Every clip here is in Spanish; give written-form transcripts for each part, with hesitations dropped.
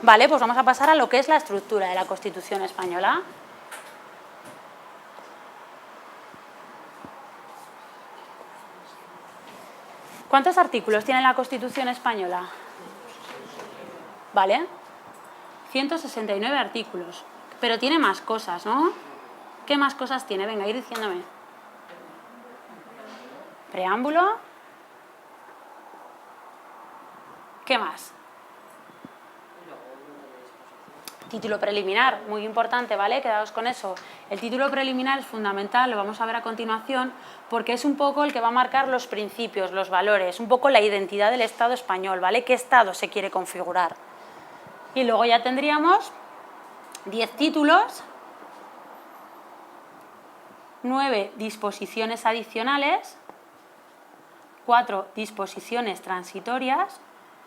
Vale, pues vamos a pasar a lo que es la estructura de la Constitución española. ¿Cuántos artículos tiene la Constitución española? ¿Vale? 169 artículos. Pero tiene más cosas, ¿no? ¿Qué más cosas tiene? Venga, ir diciéndome. Preámbulo. ¿Qué más? Título preliminar, muy importante, ¿vale? Quedaos con eso. El título preliminar es fundamental, lo vamos a ver a continuación, porque es un poco el que va a marcar los principios, los valores, un poco la identidad del Estado español, ¿vale? ¿Qué Estado se quiere configurar? Y luego ya tendríamos 10 títulos, 9 disposiciones adicionales, 4 disposiciones transitorias,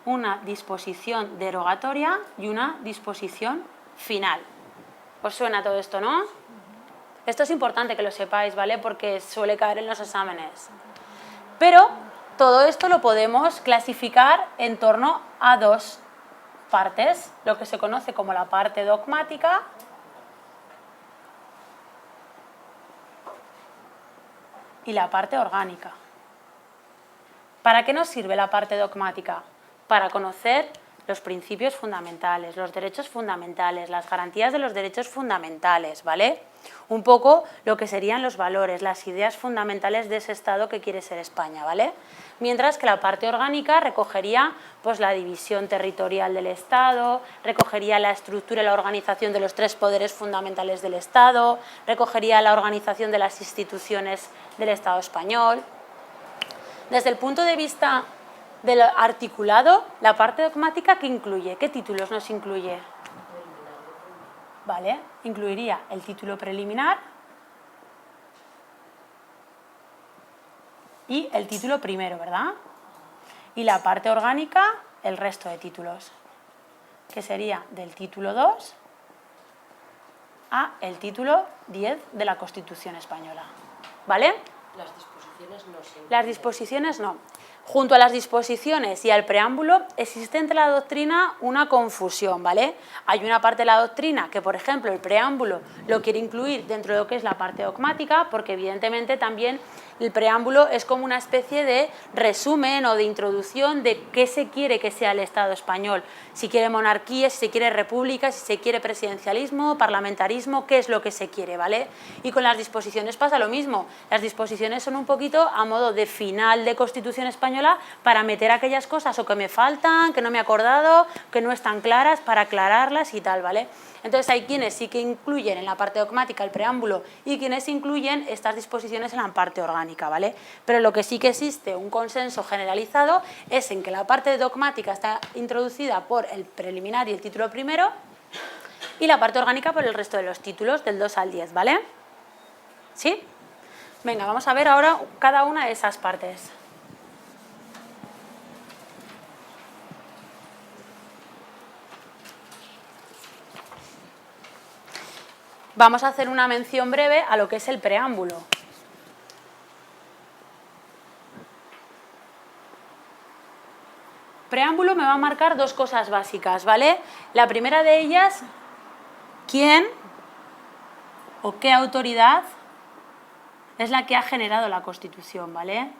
una disposición derogatoria y una disposición final. ¿Os suena todo esto, no? Esto es importante que lo sepáis, ¿vale? Porque suele caer en los exámenes. Pero todo esto lo podemos clasificar en torno a dos partes, lo que se conoce como la parte dogmática y la parte orgánica. ¿Para qué nos sirve la parte dogmática? Para conocer los principios fundamentales, los derechos fundamentales, las garantías de los derechos fundamentales, ¿vale? Un poco lo que serían los valores, las ideas fundamentales de ese Estado que quiere ser España, ¿vale? Mientras que la parte orgánica recogería pues, la división territorial del Estado, recogería la estructura y la organización de los 3 poderes fundamentales del Estado, recogería la organización de las instituciones del Estado español. Desde el punto de vista del articulado, la parte dogmática, ¿qué incluye? ¿Qué títulos nos incluye? Vale, incluiría el título preliminar y el título primero, ¿verdad? Y la parte orgánica, el resto de títulos, que sería del título 2 a el título 10 de la Constitución española. ¿Vale? Las disposiciones no siempre. Las disposiciones no. Junto a las disposiciones y al preámbulo existe entre la doctrina una confusión, ¿vale? Hay una parte de la doctrina que, por ejemplo, el preámbulo lo quiere incluir dentro de lo que es la parte dogmática, porque evidentemente también el preámbulo es como una especie de resumen o de introducción de qué se quiere que sea el Estado español. Si quiere monarquía, si se quiere república, si se quiere presidencialismo, parlamentarismo, qué es lo que se quiere, ¿vale? Y con las disposiciones pasa lo mismo. Las disposiciones son un poquito a modo de final de Constitución española para meter aquellas cosas o que me faltan, que no me he acordado, que no están claras, para aclararlas y tal, ¿vale? Entonces hay quienes sí que incluyen en la parte dogmática el preámbulo y quienes incluyen estas disposiciones en la parte orgánica, ¿vale? Pero lo que sí que existe un consenso generalizado es en que la parte dogmática está introducida por el preliminar y el título primero y la parte orgánica por el resto de los títulos del 2 al 10, ¿vale? ¿Sí? Venga, vamos a ver ahora cada una de esas partes. Vamos a hacer una mención breve a lo que es el preámbulo. Preámbulo me va a marcar dos cosas básicas, ¿vale? La primera de ellas, ¿quién o qué autoridad es la que ha generado la Constitución, ¿vale?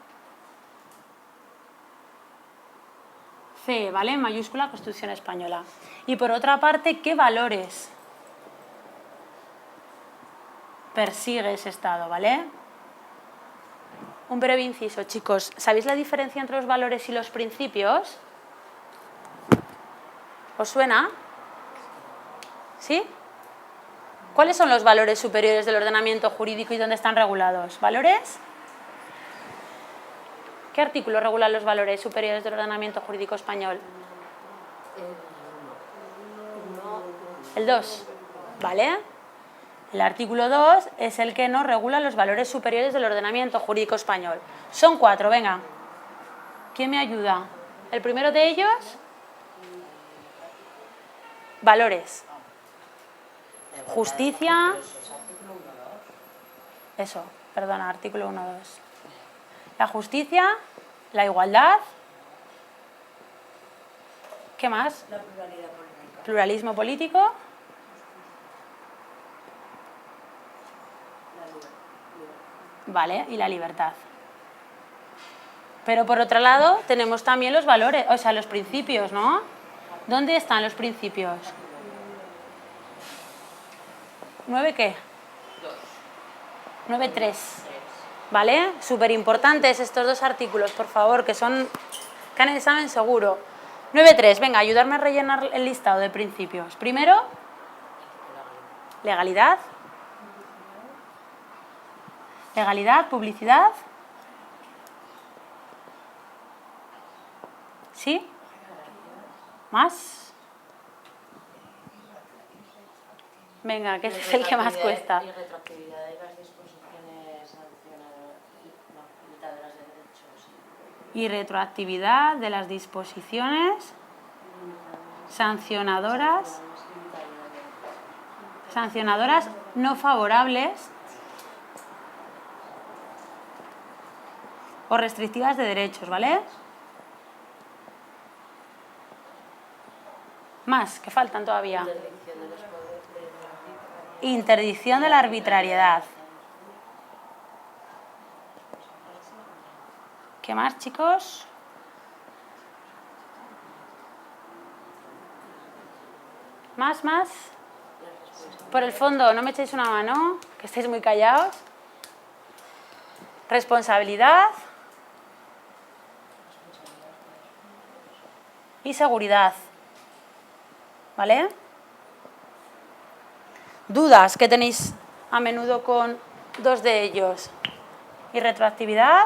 C, ¿vale? En mayúscula, Constitución española. Y por otra parte, ¿qué valores persigue ese Estado, ¿vale? Un breve inciso, chicos. ¿Sabéis la diferencia entre los valores y los principios? ¿Os suena? ¿Sí? ¿Cuáles son los valores superiores del ordenamiento jurídico y dónde están regulados? ¿Valores? ¿Qué artículo regula los valores superiores del ordenamiento jurídico español? El 2, ¿vale? El artículo 2 es el que nos regula los valores superiores del ordenamiento jurídico español. Son 4, venga. ¿Quién me ayuda? El primero de ellos, valores. Justicia. Eso, perdona, artículo 1, 2. La justicia, la igualdad, ¿Qué más? La pluralidad política. Pluralismo político. La libertad. Vale, y la libertad. Pero por otro lado tenemos también los valores, o sea, los principios, ¿no? ¿Dónde están los principios? ¿9 qué? 9.3. ¿Vale? Súper importantes estos dos artículos, por favor, que son... que en el examen seguro. 9.3, venga, ayudarme a rellenar el listado de principios. Primero, legalidad. Legalidad, publicidad. ¿Sí? ¿Más? Venga, que es el que más cuesta. Y retroactividad de las disposiciones limitadoras de derechos. Y retroactividad de las disposiciones sancionadoras no favorables o restrictivas de derechos, ¿vale? Más, que faltan todavía. Interdicción de la arbitrariedad. ¿Qué más, chicos? ¿Más? Por el fondo, no me echéis una mano, que estáis muy callados. Responsabilidad. Y seguridad. ¿Vale? Dudas que tenéis a menudo con dos de ellos. Y retroactividad.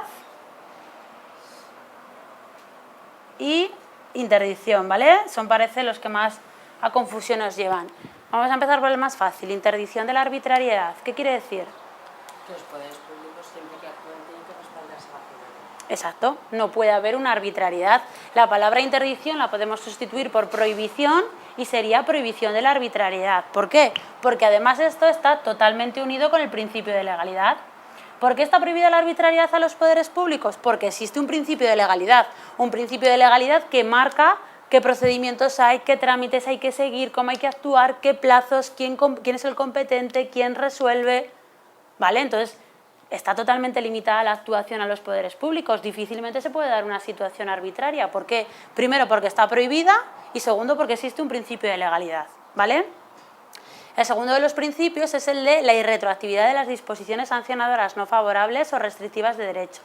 Y interdicción, ¿vale? Son, parece, los que más a confusión os llevan. Vamos a empezar por el más fácil, interdicción de la arbitrariedad. ¿Qué quiere decir? Que los poderes públicos siempre que actúen tienen que respaldarse bajo la ley. Exacto, no puede haber una arbitrariedad. La palabra interdicción la podemos sustituir por prohibición y sería prohibición de la arbitrariedad. ¿Por qué? Porque además esto está totalmente unido con el principio de legalidad. ¿Por qué está prohibida la arbitrariedad a los poderes públicos? Porque existe un principio de legalidad que marca qué procedimientos hay, qué trámites hay que seguir, cómo hay que actuar, qué plazos, quién es el competente, quién resuelve, ¿vale? Entonces, está totalmente limitada la actuación a los poderes públicos. Difícilmente se puede dar una situación arbitraria. ¿Por qué? Primero, porque está prohibida y segundo, porque existe un principio de legalidad, ¿vale? El segundo de los principios es el de la irretroactividad de las disposiciones sancionadoras no favorables o restrictivas de derecho.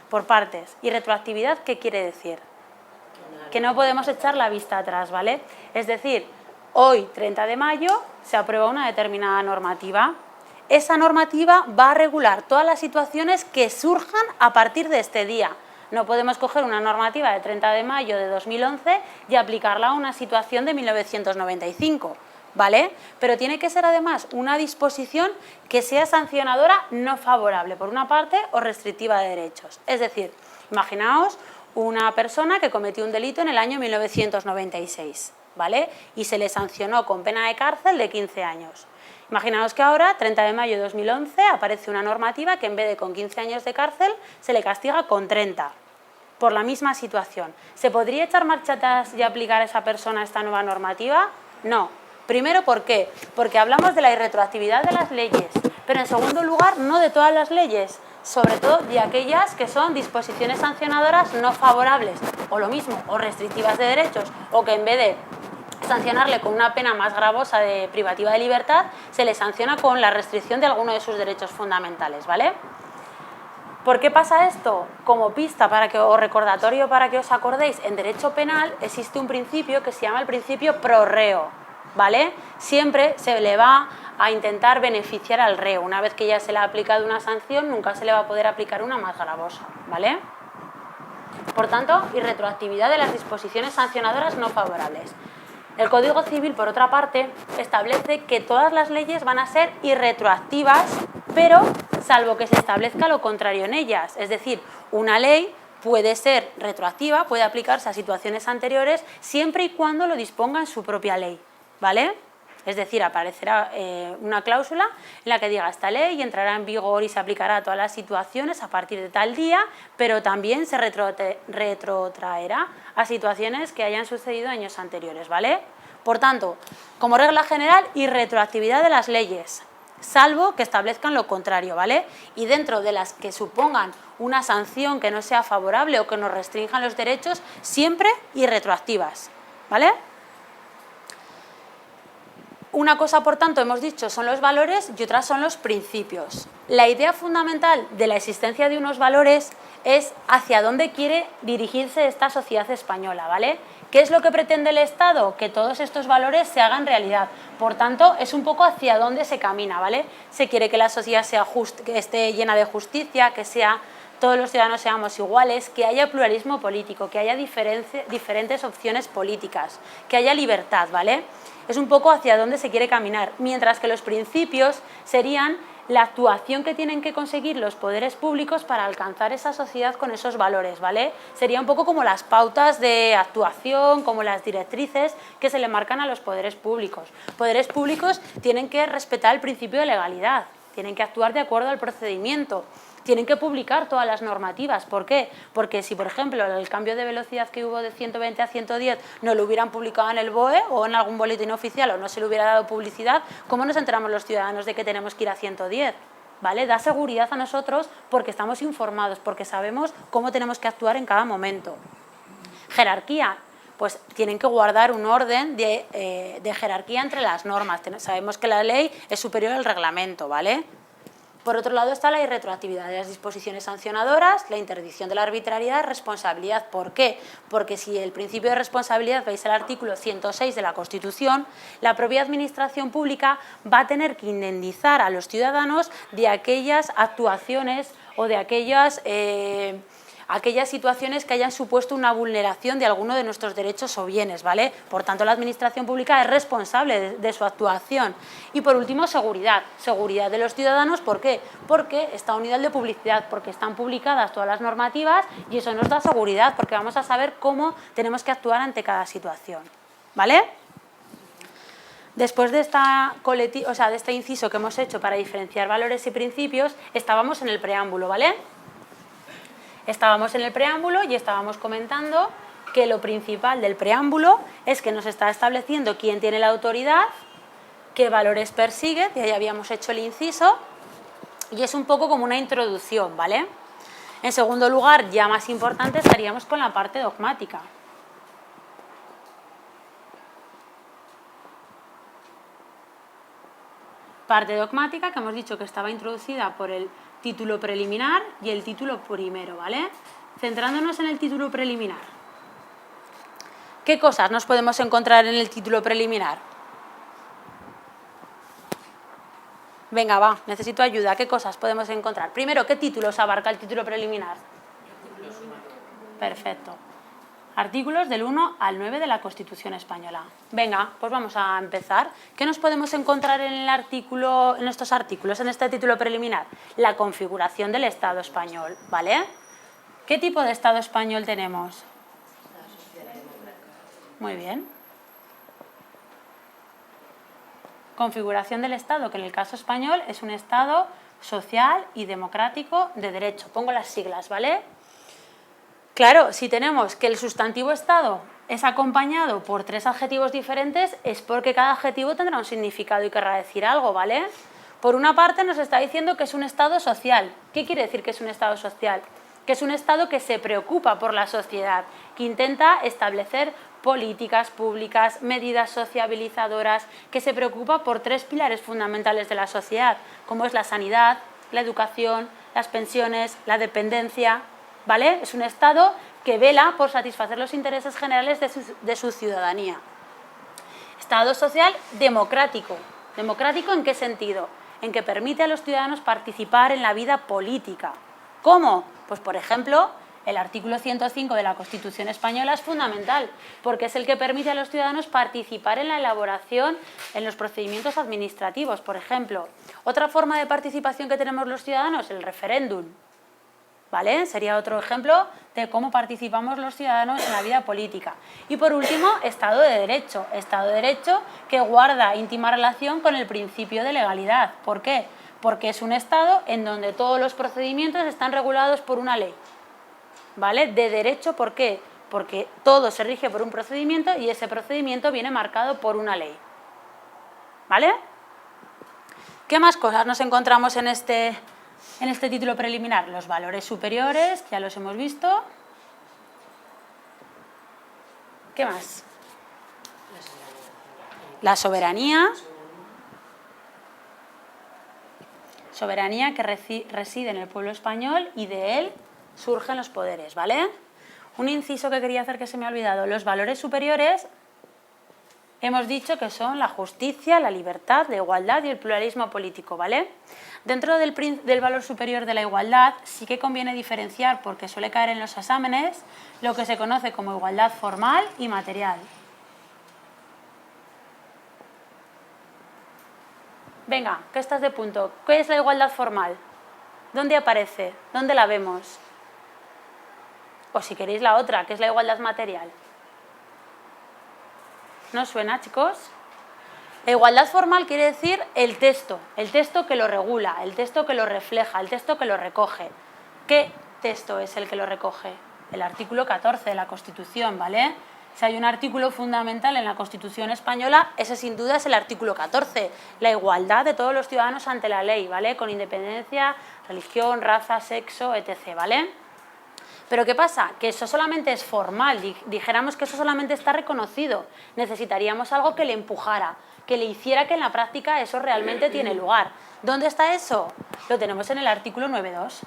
Por partes. ¿Irretroactividad qué quiere decir? Que no podemos echar la vista atrás, ¿vale? Es decir, hoy, 30 de mayo, se aprueba una determinada normativa. Esa normativa va a regular todas las situaciones que surjan a partir de este día. No podemos coger una normativa de 30 de mayo de 2011 y aplicarla a una situación de 1995, ¿vale? Pero tiene que ser además una disposición que sea sancionadora no favorable, por una parte, o restrictiva de derechos. Es decir, imaginaos una persona que cometió un delito en el año 1996, ¿vale? Y se le sancionó con pena de cárcel de 15 años. Imaginaos que ahora, 30 de mayo de 2011, aparece una normativa que en vez de con 15 años de cárcel, se le castiga con 30, por la misma situación. ¿Se podría echar marcha atrás y aplicar a esa persona esta nueva normativa? No. Primero, ¿por qué? Porque hablamos de la irretroactividad de las leyes, pero en segundo lugar, no de todas las leyes, sobre todo de aquellas que son disposiciones sancionadoras no favorables, o lo mismo, o restrictivas de derechos, o que en vez de sancionarle con una pena más gravosa de privativa de libertad, se le sanciona con la restricción de alguno de sus derechos fundamentales, ¿vale? ¿Por qué pasa esto? Como pista o recordatorio para que os acordéis, en derecho penal existe un principio que se llama el principio pro reo, ¿vale? Siempre se le va a intentar beneficiar al reo. Una vez que ya se le ha aplicado una sanción, nunca se le va a poder aplicar una más gravosa, ¿vale? Por tanto, irretroactividad de las disposiciones sancionadoras no favorables. El Código Civil, por otra parte, establece que todas las leyes van a ser irretroactivas, pero salvo que se establezca lo contrario en ellas. Es decir, una ley puede ser retroactiva, puede aplicarse a situaciones anteriores, siempre y cuando lo disponga en su propia ley, ¿vale? Es decir, aparecerá una cláusula en la que diga esta ley entrará en vigor y se aplicará a todas las situaciones a partir de tal día, pero también se retrotraerá a situaciones que hayan sucedido años anteriores, ¿vale? Por tanto, como regla general, irretroactividad de las leyes, salvo que establezcan lo contrario, ¿vale? Y dentro de las que supongan una sanción que no sea favorable o que nos restrinjan los derechos, siempre irretroactivas, ¿vale? Una cosa, por tanto, hemos dicho, son los valores y otra son los principios. La idea fundamental de la existencia de unos valores es hacia dónde quiere dirigirse esta sociedad española, ¿vale? ¿Qué es lo que pretende el Estado? Que todos estos valores se hagan realidad. Por tanto, es un poco hacia dónde se camina, ¿vale? Se quiere que la sociedad sea que esté llena de justicia, que todos los ciudadanos seamos iguales, que haya pluralismo político, que haya diferentes opciones políticas, que haya libertad, ¿vale? Es un poco hacia dónde se quiere caminar, mientras que los principios serían la actuación que tienen que conseguir los poderes públicos para alcanzar esa sociedad con esos valores, ¿vale? Sería un poco como las pautas de actuación, como las directrices que se le marcan a los poderes públicos. Poderes públicos tienen que respetar el principio de legalidad, tienen que actuar de acuerdo al procedimiento, tienen que publicar todas las normativas. ¿Por qué? Porque si, por ejemplo, el cambio de velocidad que hubo de 120 a 110 no lo hubieran publicado en el BOE o en algún boletín oficial o no se le hubiera dado publicidad, ¿cómo nos enteramos los ciudadanos de que tenemos que ir a 110? ¿Vale? Da seguridad a nosotros porque estamos informados, porque sabemos cómo tenemos que actuar en cada momento. Jerarquía. Pues tienen que guardar un orden de jerarquía entre las normas. Sabemos que la ley es superior al reglamento, ¿vale? Por otro lado está la irretroactividad de las disposiciones sancionadoras, la interdicción de la arbitrariedad, responsabilidad. ¿Por qué? Porque si el principio de responsabilidad, veis el artículo 106 de la Constitución, la propia administración pública va a tener que indemnizar a los ciudadanos de aquellas actuaciones o de aquellas situaciones que hayan supuesto una vulneración de alguno de nuestros derechos o bienes, ¿vale? Por tanto, la administración pública es responsable de su actuación. Y por último, seguridad. Seguridad de los ciudadanos, ¿por qué? Porque está unida al de publicidad, porque están publicadas todas las normativas y eso nos da seguridad, porque vamos a saber cómo tenemos que actuar ante cada situación, ¿vale? Después de este inciso que hemos hecho para diferenciar valores y principios, estábamos en el preámbulo, ¿vale? Estábamos en el preámbulo y estábamos comentando que lo principal del preámbulo es que nos está estableciendo quién tiene la autoridad, qué valores persigue, y ahí habíamos hecho el inciso, y es un poco como una introducción, ¿vale? En segundo lugar, ya más importante, estaríamos con la parte dogmática. Parte dogmática que hemos dicho que estaba introducida por el título preliminar y el título primero, ¿vale? Centrándonos en el título preliminar. ¿Qué cosas nos podemos encontrar en el título preliminar? Venga, va, necesito ayuda. ¿Qué cosas podemos encontrar? Primero, ¿qué títulos abarca el título preliminar? Perfecto. Artículos del 1 al 9 de la Constitución española. Venga, pues vamos a empezar. ¿Qué nos podemos encontrar en estos artículos, en este título preliminar? La configuración del Estado español, ¿vale? ¿Qué tipo de Estado español tenemos? Muy bien. Configuración del Estado, que en el caso español es un Estado social y democrático de derecho. Pongo las siglas, ¿vale? Claro, si tenemos que el sustantivo Estado es acompañado por 3 adjetivos diferentes, es porque cada adjetivo tendrá un significado y querrá decir algo, ¿vale? Por una parte nos está diciendo que es un Estado social. ¿Qué quiere decir que es un Estado social? Que es un Estado que se preocupa por la sociedad, que intenta establecer políticas públicas, medidas sociabilizadoras, que se preocupa por 3 pilares fundamentales de la sociedad, como es la sanidad, la educación, las pensiones, la dependencia, ¿vale? Es un Estado que vela por satisfacer los intereses generales de su ciudadanía. Estado social democrático. ¿Democrático en qué sentido? En que permite a los ciudadanos participar en la vida política. ¿Cómo? Pues, por ejemplo, el artículo 105 de la Constitución española es fundamental, porque es el que permite a los ciudadanos participar en la elaboración, en los procedimientos administrativos, por ejemplo. Otra forma de participación que tenemos los ciudadanos, el referéndum. ¿vale? Sería otro ejemplo de cómo participamos los ciudadanos en la vida política. Y por último, Estado de Derecho. Estado de Derecho que guarda íntima relación con el principio de legalidad. ¿Por qué? Porque es un Estado en donde todos los procedimientos están regulados por una ley, ¿vale? De derecho, ¿por qué? Porque todo se rige por un procedimiento y ese procedimiento viene marcado por una ley, ¿vale? ¿Qué más cosas nos encontramos en este título preliminar? Los valores superiores, que ya los hemos visto. ¿Qué más? La soberanía. Soberanía que reside en el pueblo español y de él surgen los poderes, ¿vale? Un inciso que quería hacer que se me ha olvidado. Los valores superiores hemos dicho que son la justicia, la libertad, la igualdad y el pluralismo político, ¿vale? Dentro del valor superior de la igualdad sí que conviene diferenciar, porque suele caer en los exámenes, lo que se conoce como igualdad formal y material. Venga, que estás de punto. ¿Qué es la igualdad formal? ¿Dónde aparece? ¿Dónde la vemos? O si queréis la otra, que es la igualdad material. ¿No os suena, chicos? La igualdad formal quiere decir el texto que lo regula, el texto que lo refleja, el texto que lo recoge. ¿Qué texto es el que lo recoge? El artículo 14 de la Constitución, ¿vale? Si hay un artículo fundamental en la Constitución española, ese sin duda es el artículo 14, la igualdad de todos los ciudadanos ante la ley, ¿vale? Con independencia, religión, raza, sexo, etc., ¿vale? Pero ¿qué pasa? Que eso solamente es formal, dijéramos que eso solamente está reconocido. Necesitaríamos algo que le empujara, que le hiciera que en la práctica eso realmente tiene lugar. ¿Dónde está eso? Lo tenemos en el artículo 9.2.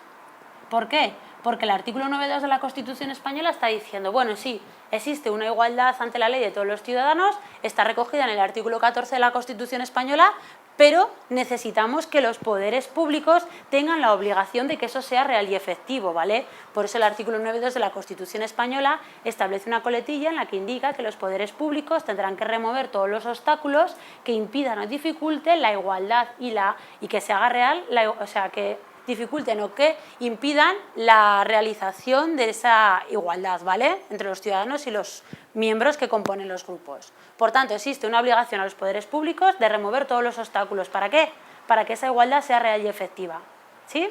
¿Por qué? Porque el artículo 9.2 de la Constitución española está diciendo, bueno, sí, existe una igualdad ante la ley de todos los ciudadanos, está recogida en el artículo 14 de la Constitución española, pero necesitamos que los poderes públicos tengan la obligación de que eso sea real y efectivo, ¿vale? Por eso el artículo 9.2 de la Constitución española establece una coletilla en la que indica que los poderes públicos tendrán que remover todos los obstáculos que impidan o dificulten la igualdad y que se haga real, o sea, que dificulten o que impidan la realización de esa igualdad, ¿vale? Entre los ciudadanos y los miembros que componen los grupos. Por tanto, existe una obligación a los poderes públicos de remover todos los obstáculos. ¿Para qué? Para que esa igualdad sea real y efectiva. ¿Sí?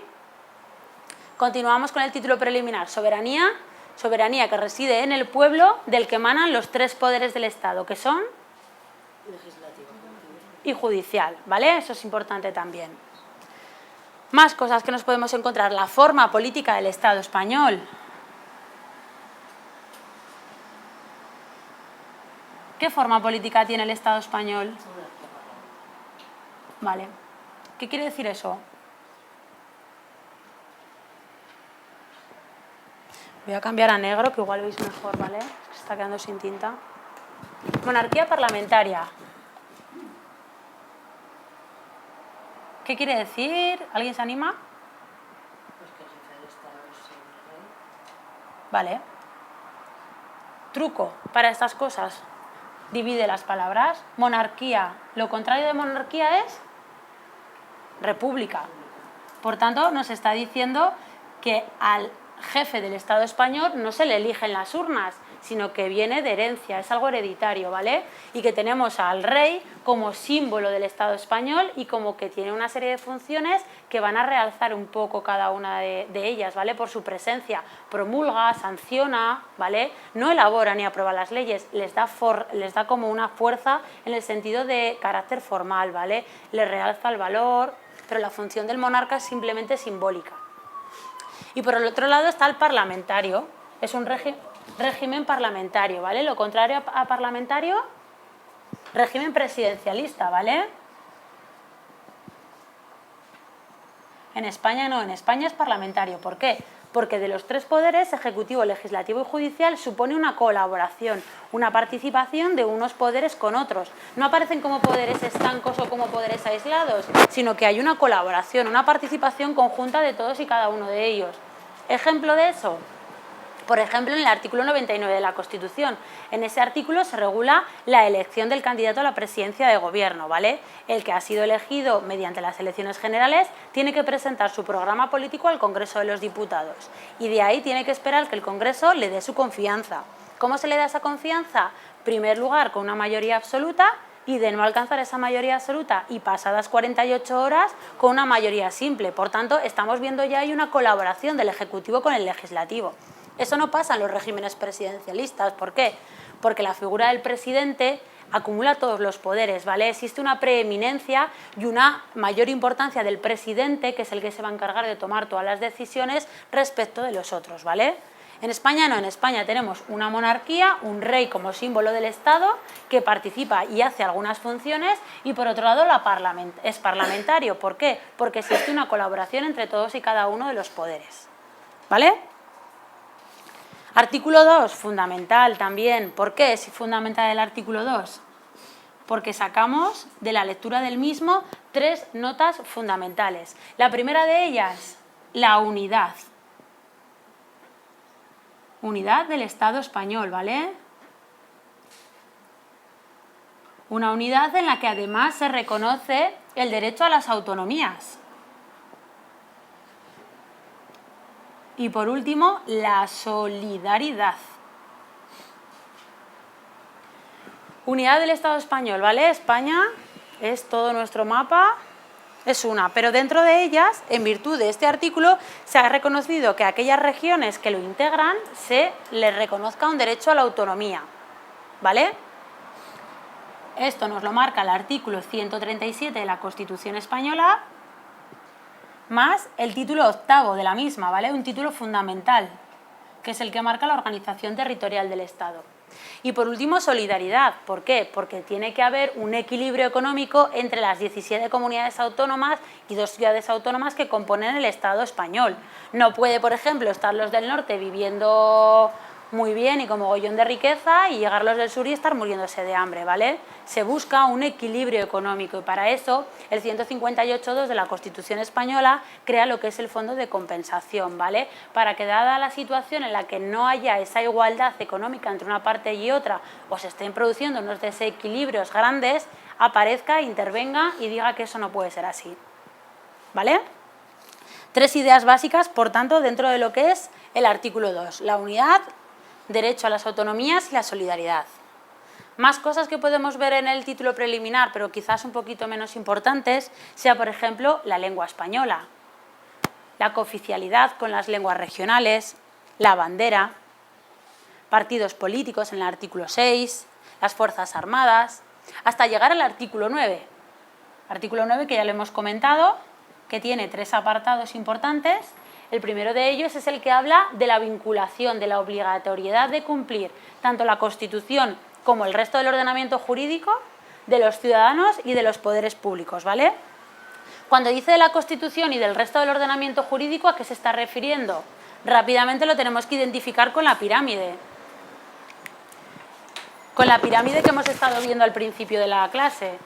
Continuamos con el título preliminar. Soberanía. Soberanía que reside en el pueblo, del que emanan los tres poderes del Estado, que son Legislativo y judicial, ¿vale? Eso es importante también. Más cosas que nos podemos encontrar. La forma política del Estado español. ¿Qué forma política tiene el Estado español? Vale. ¿Qué quiere decir eso? Voy a cambiar a negro, que igual veis mejor, ¿vale? Es que se está quedando sin tinta. Monarquía parlamentaria. ¿Qué quiere decir? ¿Alguien se anima? Pues que el jefe del Estado es el rey. Vale. Truco para estas cosas. Divide las palabras. Monarquía. Lo contrario de monarquía es república. Por tanto, nos está diciendo que al jefe del Estado español no se le elige en las urnas, sino que viene de herencia, es algo hereditario, ¿vale? Y que tenemos al rey como símbolo del Estado español y como que tiene una serie de funciones que van a realzar un poco cada una de ellas, ¿vale? Por su presencia, promulga, sanciona, ¿vale? No elabora ni aprueba las leyes, les da como una fuerza en el sentido de carácter formal, ¿vale? Les realza el valor, pero la función del monarca es simplemente simbólica. Y por el otro lado está el parlamentario, es un régimen parlamentario, ¿vale? Lo contrario a parlamentario, régimen presidencialista, ¿vale? En España no, en España es parlamentario. ¿Por qué? Porque de los tres poderes, ejecutivo, legislativo y judicial, supone una colaboración, una participación de unos poderes con otros. No aparecen como poderes estancos o como poderes aislados, sino que hay una colaboración, una participación conjunta de todos y cada uno de ellos. ¿Ejemplo de eso? Por ejemplo, en el artículo 99 de la Constitución. En ese artículo se regula la elección del candidato a la presidencia de gobierno, ¿vale? El que ha sido elegido mediante las elecciones generales tiene que presentar su programa político al Congreso de los Diputados y de ahí tiene que esperar que el Congreso le dé su confianza. ¿Cómo se le da esa confianza? En primer lugar, con una mayoría absoluta, y de no alcanzar esa mayoría absoluta y pasadas 48 horas con una mayoría simple. Por tanto, estamos viendo ya hay una colaboración del Ejecutivo con el Legislativo. Eso no pasa en los regímenes presidencialistas. ¿Por qué? Porque la figura del presidente acumula todos los poderes, ¿vale? Existe una preeminencia y una mayor importancia del presidente, que es el que se va a encargar de tomar todas las decisiones respecto de los otros, ¿vale? En España no, en España tenemos una monarquía, un rey como símbolo del Estado que participa y hace algunas funciones y por otro lado es parlamentario. ¿Por qué? Porque existe una colaboración entre todos y cada uno de los poderes, ¿vale? Artículo 2, fundamental también. ¿Por qué es fundamental el artículo 2? Porque sacamos de la lectura del mismo 3 notas fundamentales. La primera de ellas, la unidad. Unidad del Estado español, ¿vale? Una unidad en la que además se reconoce el derecho a las autonomías. Y por último, la solidaridad. Unidad del Estado español, ¿vale? España es todo nuestro mapa. Es una, pero dentro de ellas, en virtud de este artículo, se ha reconocido que a aquellas regiones que lo integran se les reconozca un derecho a la autonomía, ¿vale? Esto nos lo marca el artículo 137 de la Constitución española, más el título 8º de la misma, ¿vale? Un título fundamental, que es el que marca la organización territorial del Estado. Y por último, solidaridad. ¿Por qué? Porque tiene que haber un equilibrio económico entre las 17 comunidades autónomas y 2 ciudades autónomas que componen el Estado español. No puede, por ejemplo, estar los del norte viviendo muy bien y con mogollón de riqueza y llegar los del sur y estar muriéndose de hambre, ¿vale? Se busca un equilibrio económico y para eso el 158.2 de la Constitución española crea lo que es el Fondo de Compensación, ¿vale? Para que dada la situación en la que no haya esa igualdad económica entre una parte y otra o se estén produciendo unos desequilibrios grandes, aparezca, intervenga y diga que eso no puede ser así, ¿vale? 3 ideas básicas, por tanto, dentro de lo que es el artículo 2, la unidad, derecho a las autonomías y la solidaridad. Más cosas que podemos ver en el título preliminar, pero quizás un poquito menos importantes, sea por ejemplo la lengua española, la cooficialidad con las lenguas regionales, la bandera, partidos políticos en el artículo 6, las fuerzas armadas, hasta llegar al artículo 9. Artículo 9 que ya lo hemos comentado, que tiene 3 apartados importantes. El primero de ellos es el que habla de la vinculación, de la obligatoriedad de cumplir tanto la Constitución como el resto del ordenamiento jurídico de los ciudadanos y de los poderes públicos, ¿vale? Cuando dice de la Constitución y del resto del ordenamiento jurídico, ¿a qué se está refiriendo? Rápidamente lo tenemos que identificar con la pirámide. Con la pirámide que hemos estado viendo al principio de la clase.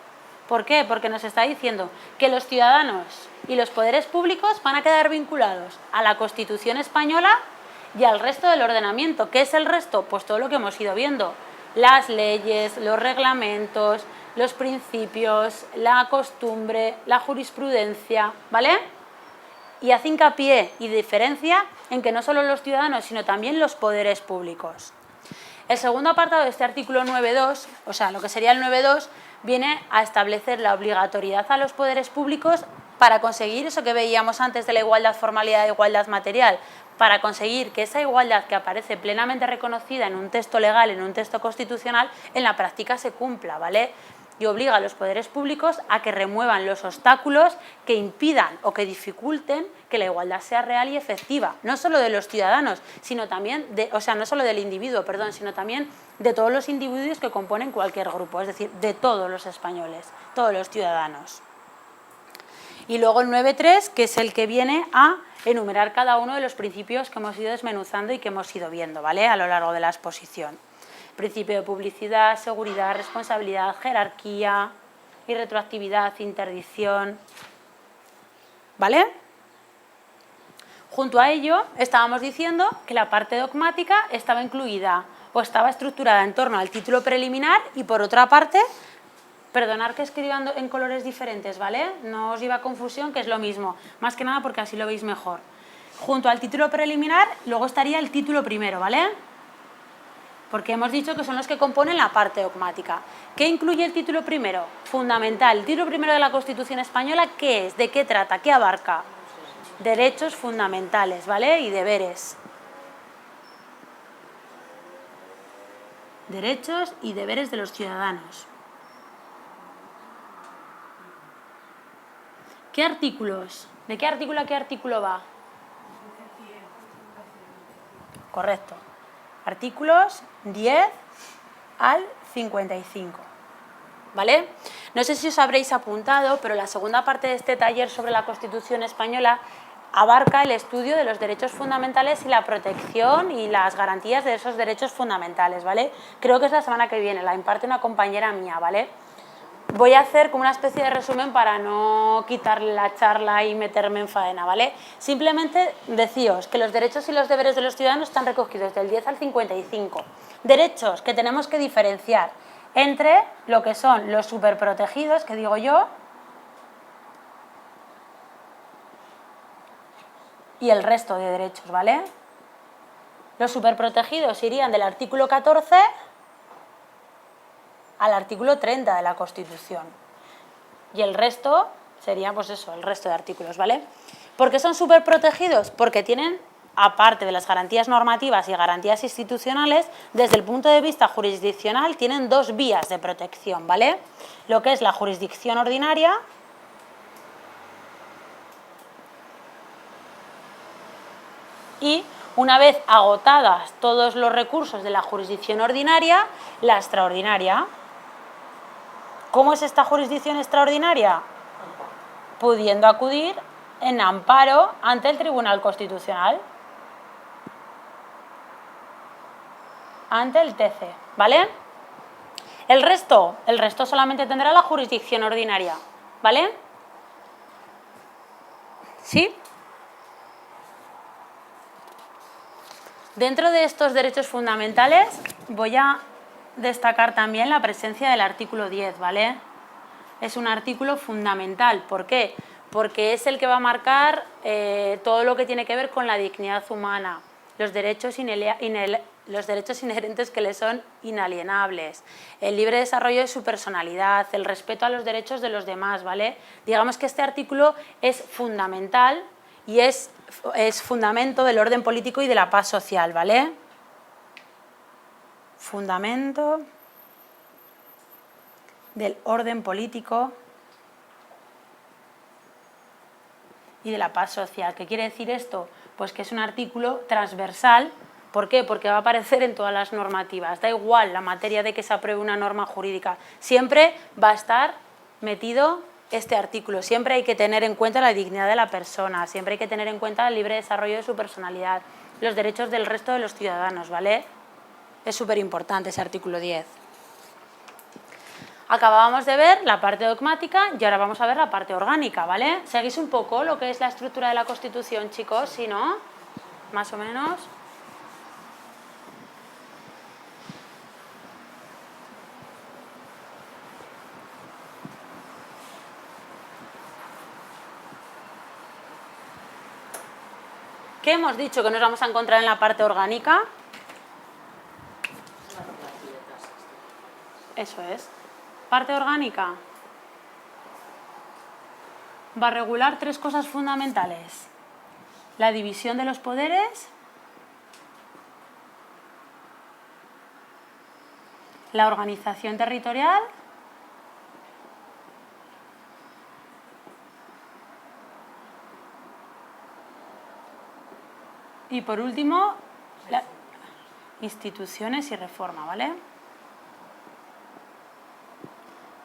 ¿Por qué? Porque nos está diciendo que los ciudadanos y los poderes públicos van a quedar vinculados a la Constitución española y al resto del ordenamiento. ¿Qué es el resto? Pues todo lo que hemos ido viendo. Las leyes, los reglamentos, los principios, la costumbre, la jurisprudencia, ¿vale? Y hace hincapié y diferencia en que no solo los ciudadanos, sino también los poderes públicos. El segundo apartado de este artículo 9.2, o sea, lo que sería el 9.2, viene a establecer la obligatoriedad a los poderes públicos para conseguir eso que veíamos antes de la igualdad formalidad e igualdad material, para conseguir que esa igualdad que aparece plenamente reconocida en un texto legal, en un texto constitucional, en la práctica se cumpla, ¿vale? Y obliga a los poderes públicos a que remuevan los obstáculos que impidan o que dificulten que la igualdad sea real y efectiva, no solo de los ciudadanos, sino también no solo del individuo, sino también de todos los individuos que componen cualquier grupo, es decir, de todos los españoles, todos los ciudadanos. Y luego el 9.3, que es el que viene a enumerar cada uno de los principios que hemos ido desmenuzando y que hemos ido viendo, ¿vale? A lo largo de la exposición. Principio de publicidad, seguridad, responsabilidad, jerarquía, irretroactividad, interdicción, ¿vale? Junto a ello, estábamos diciendo que la parte dogmática estaba incluida o estaba estructurada en torno al título preliminar y, por otra parte, perdonad que escriba en colores diferentes, ¿vale? No os lleva a confusión, que es lo mismo, más que nada porque así lo veis mejor. Junto al título preliminar, luego estaría el título primero, ¿vale? Porque hemos dicho que son los que componen la parte dogmática. ¿Qué incluye el título primero? Fundamental. El título primero de la Constitución española, ¿qué es? ¿De qué trata? ¿Qué abarca? Derechos fundamentales, ¿vale? Y deberes. Derechos y deberes de los ciudadanos. ¿Qué artículos? ¿De qué artículo a qué artículo va? Correcto. Artículos 10 al 55. ¿Vale? No sé si os habréis apuntado, pero la segunda parte de este taller sobre la Constitución española abarca el estudio de los derechos fundamentales y la protección y las garantías de esos derechos fundamentales, ¿vale? Creo que es la semana que viene, la imparte una compañera mía, ¿vale? Voy a hacer como una especie de resumen para no quitarle la charla y meterme en faena, ¿vale? Simplemente decíos que los derechos y los deberes de los ciudadanos están recogidos del 10 al 55. Derechos que tenemos que diferenciar entre lo que son los superprotegidos, que digo yo, y el resto de derechos, ¿vale? Los superprotegidos irían del artículo 14 al artículo 30 de la Constitución. Y el resto sería, pues eso, el resto de artículos, ¿vale? ¿Por qué son superprotegidos? Porque tienen, aparte de las garantías normativas y garantías institucionales, desde el punto de vista jurisdiccional, tienen dos vías de protección, ¿vale? Lo que es la jurisdicción ordinaria y, una vez agotadas todos los recursos de la jurisdicción ordinaria, la extraordinaria. ¿Cómo es esta jurisdicción extraordinaria? Pudiendo acudir en amparo ante el Tribunal Constitucional, ante el TC, ¿vale? El resto solamente tendrá la jurisdicción ordinaria, ¿vale? ¿Sí? Dentro de estos derechos fundamentales voy a destacar también la presencia del artículo 10, ¿vale? Es un artículo fundamental. ¿Por qué? Porque es el que va a marcar todo lo que tiene que ver con la dignidad humana, los derechos inherentes que le son inalienables, el libre desarrollo de su personalidad, el respeto a los derechos de los demás, ¿vale? Digamos que este artículo es fundamental y es fundamento del orden político y de la paz social, ¿vale? Fundamento del orden político y de la paz social. ¿Qué quiere decir esto? Pues que es un artículo transversal. ¿Por qué? Porque va a aparecer en todas las normativas. Da igual la materia de que se apruebe una norma jurídica. Siempre va a estar metido este artículo. Siempre hay que tener en cuenta la dignidad de la persona. Siempre hay que tener en cuenta el libre desarrollo de su personalidad, los derechos del resto de los ciudadanos, ¿vale? Es súper importante ese artículo 10. Acabábamos de ver la parte dogmática y ahora vamos a ver la parte orgánica, ¿vale? ¿Seguís un poco lo que es la estructura de la Constitución, chicos? Si no, más o menos. ¿Qué hemos dicho que nos vamos a encontrar en la parte orgánica? Eso es. Parte orgánica va a regular tres cosas fundamentales: la división de los poderes, la organización territorial y, por último, instituciones y reforma, ¿vale?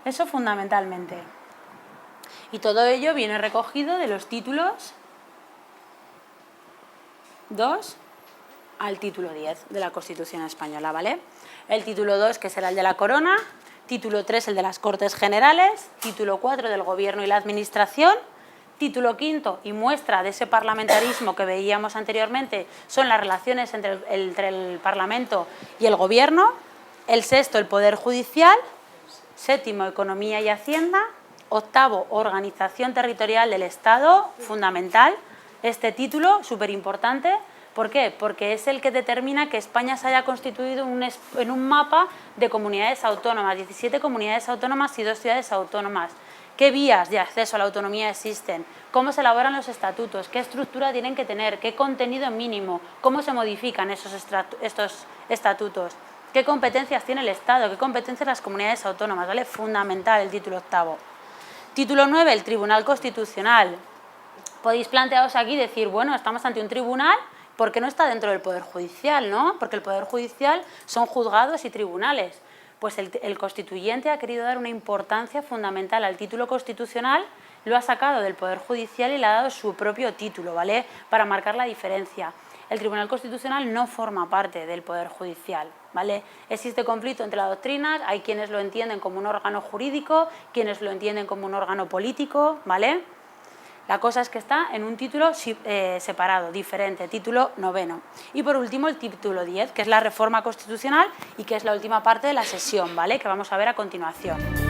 Eso fundamentalmente. Y todo ello viene recogido de los títulos 2 al título 10 de la Constitución española, ¿vale? El título 2, que será el de la Corona, título 3, el de las Cortes Generales, título 4 del Gobierno y la Administración, Título quinto, y muestra de ese parlamentarismo que veíamos anteriormente, son las relaciones entre el Parlamento y el Gobierno. El sexto, el Poder Judicial. Séptimo, Economía y Hacienda. Octavo, Organización Territorial del Estado, fundamental. Este título, súper importante. ¿Por qué? Porque es el que determina que España se haya constituido en un mapa de comunidades autónomas, 17 comunidades autónomas y 2 ciudades autónomas. ¿Qué vías de acceso a la autonomía existen? ¿Cómo se elaboran los estatutos? ¿Qué estructura tienen que tener? ¿Qué contenido mínimo? ¿Cómo se modifican estos estatutos? ¿Qué competencias tiene el Estado? ¿Qué competencias las comunidades autónomas? ¿Vale? Fundamental el título octavo. Título 9, el Tribunal Constitucional. Podéis plantearos aquí decir, bueno, estamos ante un tribunal, ¿por qué no está dentro del Poder Judicial, no? Porque el Poder Judicial son juzgados y tribunales. Pues el constituyente ha querido dar una importancia fundamental al título constitucional, lo ha sacado del Poder Judicial y le ha dado su propio título, ¿vale? Para marcar la diferencia. El Tribunal Constitucional no forma parte del Poder Judicial, ¿vale? Existe conflicto entre las doctrinas, hay quienes lo entienden como un órgano jurídico, quienes lo entienden como un órgano político, ¿vale? La cosa es que está en un título separado, diferente, título noveno. Y por último el título 10, que es la reforma constitucional y que es la última parte de la sesión, ¿vale? Que vamos a ver a continuación.